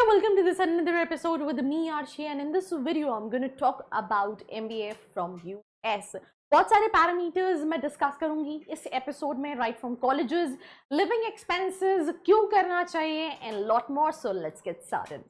welcome to this another episode with me Arshi, and in this video I'm going to talk about MBA from US. बहुत सारे parameters मैं discuss करूंगी इस episode में, right from colleges, living expenses, क्यों करना चाहिए and lot more. So let's get started.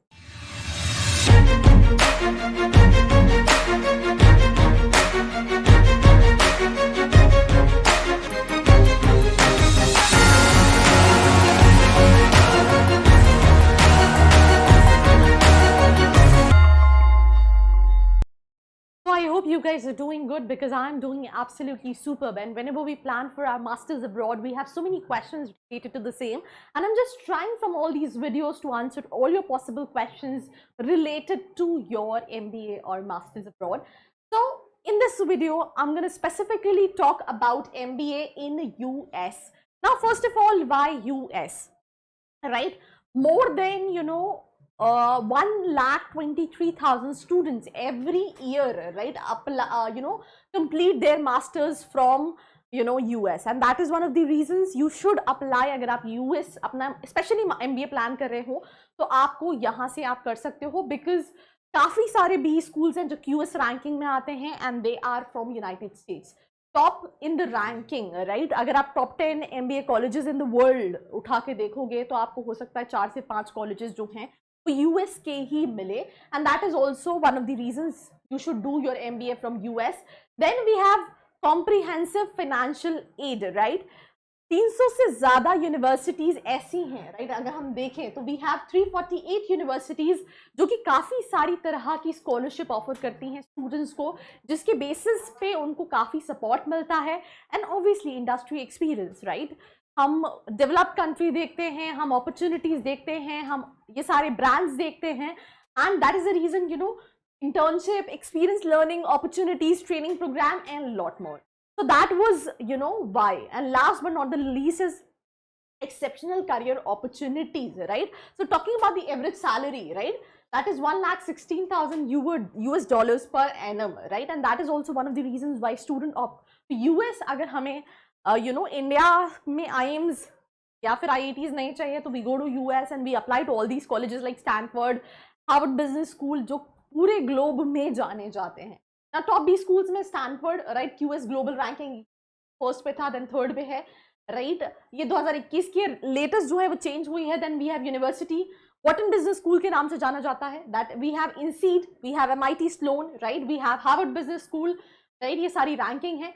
I hope you guys are doing good, because I'm doing absolutely superb. And whenever we plan for our masters abroad, we have so many questions related to the same, and I'm just trying from all these videos to answer all your possible questions related to your MBA or masters abroad. So in this video I'm going to specifically talk about MBA in US. Now first of all, why US, right? More than 1,23,000 students every year, right, complete their masters from US, and that is one of the reasons you should apply. अगर आप US अपना especially MBA plan कर रहे हो तो आपको यहाँ से आप कर सकते हो, because काफ़ी सारे B schools हैं जो QS ranking में आते हैं and they are from United States. Top in the ranking, right? अगर आप top 10 MBA colleges in the world उठा के देखोगे तो आपको हो सकता है 4 से 5 कॉलेजेस जो हैं वो यूएस के ही मिले, and that is also one of the reasons you should do your MBA from US. Then we have comprehensive financial aid, right? 300 से ज़्यादा यूनिवर्सिटीज़ ऐसी हैं, राइट? अगर हम देखें तो वी हैव 348 यूनिवर्सिटीज़ जो कि काफ़ी सारी तरह की स्कॉलरशिप ऑफर करती हैं स्टूडेंट्स को, जिसके बेसिस पे उनको काफ़ी सपोर्ट मिलता है, and obviously industry experience, right? हम डेवलप्ड कंट्री देखते हैं, हम अपॉर्चुनिटीज़ देखते हैं, हम ये सारे ब्रांड्स देखते हैं, and that is the reason, internship, experience learning, opportunities, training program, and lot more. So that was, why. And last but not the least is exceptional career opportunities, right? So talking about the average salary, right? That is 1,16,000 US dollars per annum, right? And that is also one of the reasons why student of US, अगर हमें India में IIMs या फिर IITs नहीं चाहिए तो we go to US and we apply to all these colleges like Stanford, Harvard Business School, जो पूरे ग्लोब में जाने जाते हैं. ना टॉप B schools में Stanford, right, QS global ranking first पे था, देन थर्ड पे है, राइट? ये 2021 की लेटेस्ट जो है वो चेंज हुई है. Then we have university Wharton business school के नाम से जाना जाता है, that we have INSEAD, we have MIT Sloan, right? We have Harvard business school, right? ये सारी रैंकिंग है.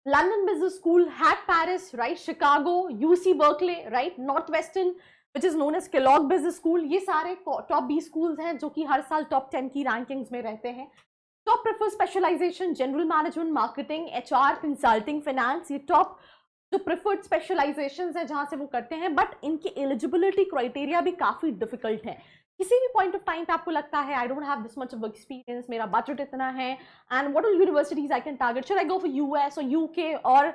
लंदन बिजनेस स्कूल, हैट Paris, right? Chicago, UC Berkeley, right? Northwestern which is known as Kellogg Business School, ये सारे top B schools हैं जो कि हर साल टॉप 10 की रैंकिंग्स में रहते हैं. Top prefer specialisation general management, marketing, HR, consulting, finance, ये टॉप जो प्रेफर्ड स्पेशलाइजेशंस हैं जहाँ से वो करते हैं, बट इनकी एलिजिबिलिटी क्राइटेरिया भी काफ़ी डिफिकल्ट है. किसी भी पॉइंट ऑफ टाइम पे आपको लगता है I don't have this much of experience, मेरा बजट इतना है, and what are universities I can target, should I go for US और UK और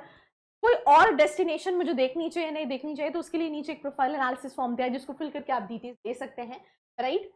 कोई और डेस्टिनेशन मुझे देखनी चाहिए नहीं देखनी चाहिए, तो उसके लिए नीचे एक प्रोफाइल एनालिसिस फॉर्म दिया है जिसको फिल करके आप डिटेल्स दे सकते हैं, राइट?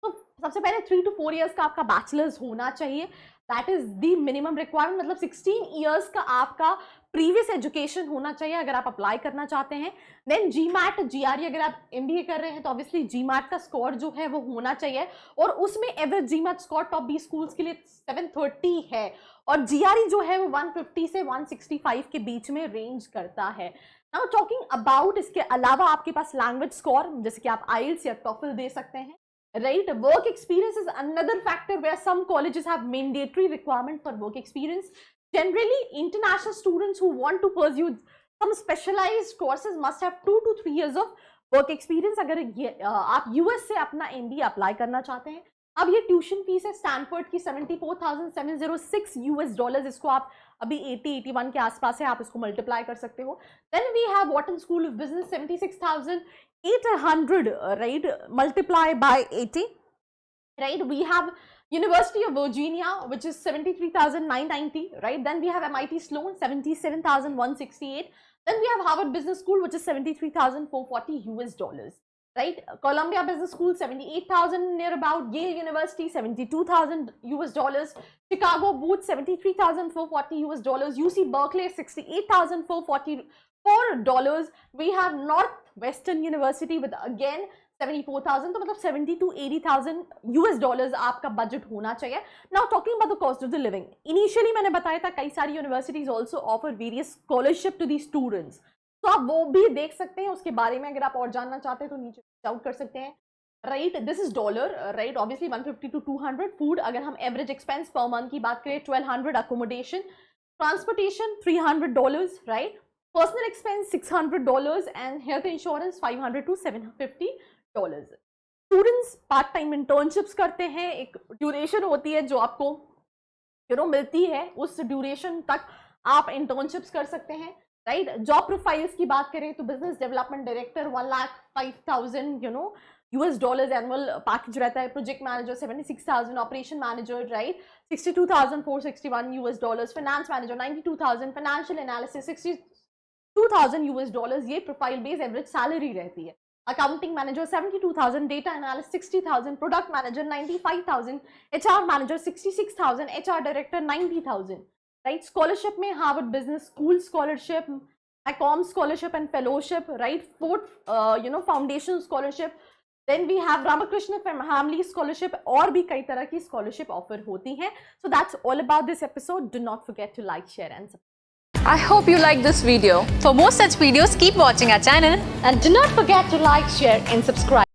तो सबसे पहले 3 to 4 years का आपका बैचलर्स होना चाहिए, that is the minimum requirement. मतलब 16 years का आपका प्रीवियस एजुकेशन होना चाहिए अगर आप अप्लाई करना चाहते हैं. देन GMAT, GRE अगर आप MBA कर रहे हैं तो ऑब्वियसली GMAT का स्कोर जो है वो होना चाहिए, और उसमें average GMAT score top B schools के लिए 730 है, और GRE जो है वो 150 से 165 के बीच में रेंज करता है. नाउ टॉकिंग अबाउट, इसके अलावा आपके पास लैंग्वेज स्कोर जैसे कि आप IELTS या TOEFL दे सकते हैं, right? Work experience is another factor where some colleges have mandatory requirement for work experience. Generally, international students who want to pursue some specialized courses must have 2 to 3 years of work experience. अगर आप US से अपना MBA apply करना चाहते हैं. अब ये tuition fees है स्टैनफोर्ड की 74,706 US डॉलर्स, इसको आप अभी 80-81 के आसपास है, आप इसको मल्टीप्लाई कर सकते हो. Then we have Wharton school of business 76,800, right? Multiply by 80, right? We have University of Virginia, which is 73,990, right? Then we have MIT Sloan, 77,168. Then we have Harvard Business School, which is 73,440 US dollars, right? Columbia Business School, 78,000 near about. Yale University, 72,000 US dollars. Chicago Booth, 73,440 US dollars. UC Berkeley, 68,440 $4. We have Northwestern University with again 74,000, तो मतलब 70 to 80,000 US dollars आपका budget होना चाहिए. Now talking about the cost of the living, initially मैंने बताया था कई सारी universities also offer various scholarship to the students, तो आप वो भी देख सकते हैं. उसके बारे में अगर आप और जानना चाहते हैं तो नीचे आउट कर सकते हैं. Right, this is dollar, right, obviously 150 to 200. Food, अगर हम एवरेज एक्सपेंस पर मंथ की बात करें 1200. Accommodation, transportation $300, right. Personal expense $600 and health insurance $500 to $750. Students part time internships करते हैं, एक ड्यूरेशन होती है जो आपको मिलती है, उस ड्यूरेशन तक आप इंटर्नशिप्स कर सकते हैं. राइट, जॉब प्रोफाइल्स की बात करें तो business development director 1,05,000 US dollars annual package रहता है. Project manager 76,000. Operation manager, right, 62,461 US dollars. Finance manager 92,000. Financial analysis 62,000 US dollars. ये प्रोफाइल बेस्ड एवरेज सैलरी रहती है. Accounting manager 72,000. Data analyst 60,000. Product manager 95,000. HR manager 66,000. HR director 90,000. Right, scholarship में Harvard business school scholarship, McCombs scholarship and fellowship, right, Forte foundation scholarship. Then we have Ramakrishna family scholarship, और भी कई तरह की scholarship offer होती हैं. So that's all about this episode. Do not forget to like, share and subscribe. I hope you like this video. For more such videos, keep watching our channel And do not forget to like, share and subscribe.